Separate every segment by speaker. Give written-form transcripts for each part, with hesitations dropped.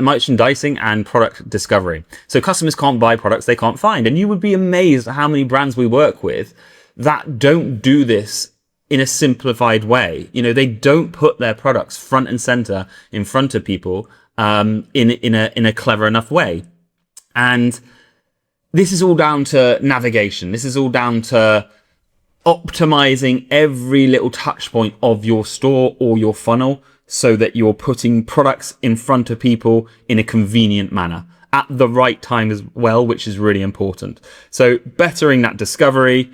Speaker 1: merchandising and product discovery. So customers can't buy products they can't find. And you would be amazed at how many brands we work with that don't do this in a simplified way. You know, they don't put their products front and center in front of people in a clever enough way. And this is all down to navigation. This is all down to optimizing every little touch point of your store or your funnel so that you're putting products in front of people in a convenient manner at the right time as well, which is really important. So bettering that discovery,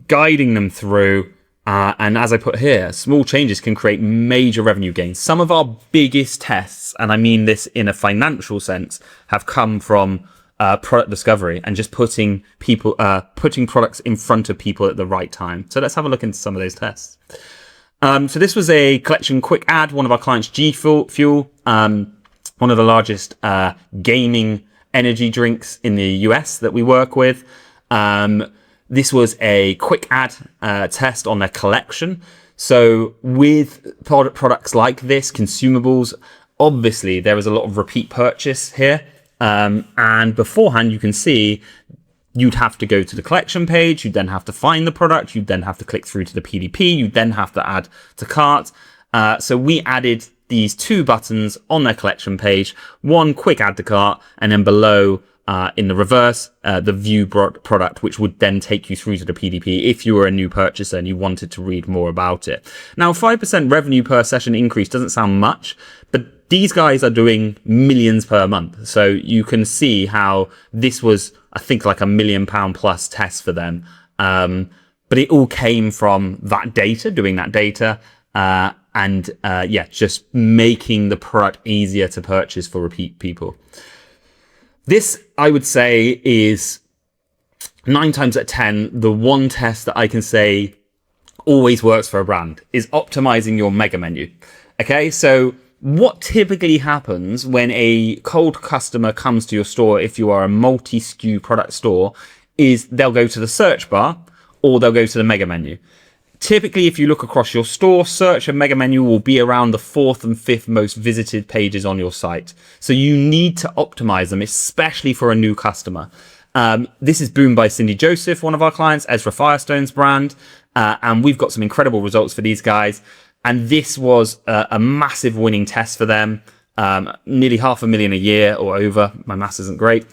Speaker 1: guiding them through, and as I put here, small changes can create major revenue gains. Some of our biggest tests, and I mean this in a financial sense, have come from product discovery and just putting products in front of people at the right time. So let's have a look into some of those tests. So this was a collection quick ad. One of our clients, G Fuel, one of the largest gaming energy drinks in the US that we work with. This was a quick ad test on their collection. So with products like this, consumables, obviously there is a lot of repeat purchase here. And beforehand, you can see you'd have to go to the collection page. You'd then have to find the product. You'd then have to click through to the PDP. You'd then have to add to cart. So we added these two buttons on their collection page, one quick add to cart, and then below in the reverse, the view product, which would then take you through to the PDP if you were a new purchaser and you wanted to read more about it. Now, 5% revenue per session increase doesn't sound much, but these guys are doing millions per month. So you can see how this was, I think, like £1 million plus test for them. But it all came from that data, doing that data, and just making the product easier to purchase for repeat people. This, I would say, is 9 times out of 10, the one test that I can say always works for a brand is optimizing your mega menu. Okay, so what typically happens when a cold customer comes to your store, if you are a multi-SKU product store, is they'll go to the search bar or they'll go to the mega menu. Typically, if you look across your store, search and mega menu will be around the 4th and 5th most visited pages on your site. So you need to optimize them, especially for a new customer. This is Boom by Cindy Joseph, one of our clients, Ezra Firestone's brand. And we've got some incredible results for these guys. And this was a massive winning test for them. Nearly $500,000 a year or over. My maths isn't great.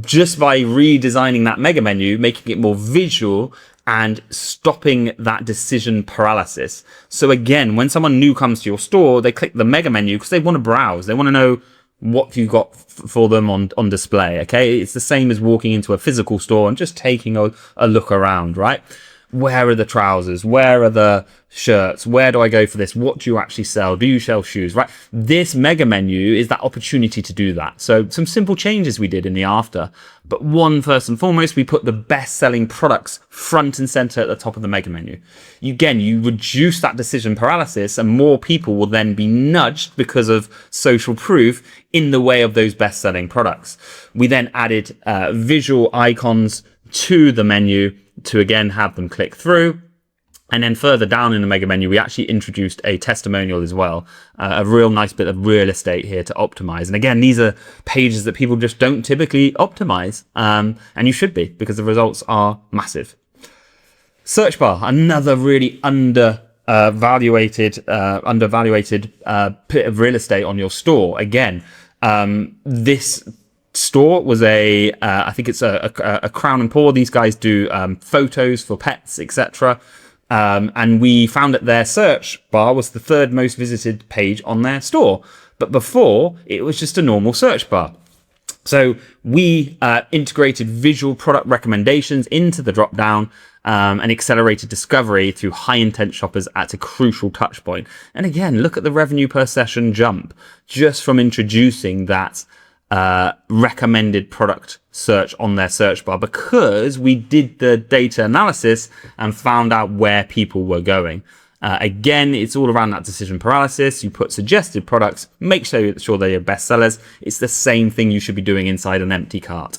Speaker 1: Just by redesigning that mega menu, making it more visual and stopping that decision paralysis. So again, when someone new comes to your store, they click the mega menu because they want to browse. They want to know what you've got for them on display. Okay, it's the same as walking into a physical store and just taking a look around, right? Where are the trousers? Where are the shirts? Where do I go for this? What do you actually sell? Do you sell shoes, right? This mega menu is that opportunity to do that. So some simple changes we did in the after. But one, first and foremost, we put the best selling products front and center at the top of the mega menu. Again, you reduce that decision paralysis and more people will then be nudged because of social proof in the way of those best selling products. We then added visual icons to the menu to again have them click through. And then further down in the mega menu, we actually introduced a testimonial as well, a real nice bit of real estate here to optimize. And again, these are pages that people just don't typically optimize, and you should be, because the results are massive. Search bar, another really undervaluated bit of real estate on your store. Again, this store was I think it's a Crown and Paw. These guys do photos for pets, etc. And we found that their search bar was the 3rd most visited page on their store. But before, it was just a normal search bar. So we integrated visual product recommendations into the drop down and accelerated discovery through high intent shoppers at a crucial touch point. And again, look at the revenue per session jump just from introducing that recommended product search on their search bar, because we did the data analysis and found out where people were going. Again, it's all around that decision paralysis. You put suggested products, make sure they're your best sellers. It's the same thing you should be doing inside an empty cart.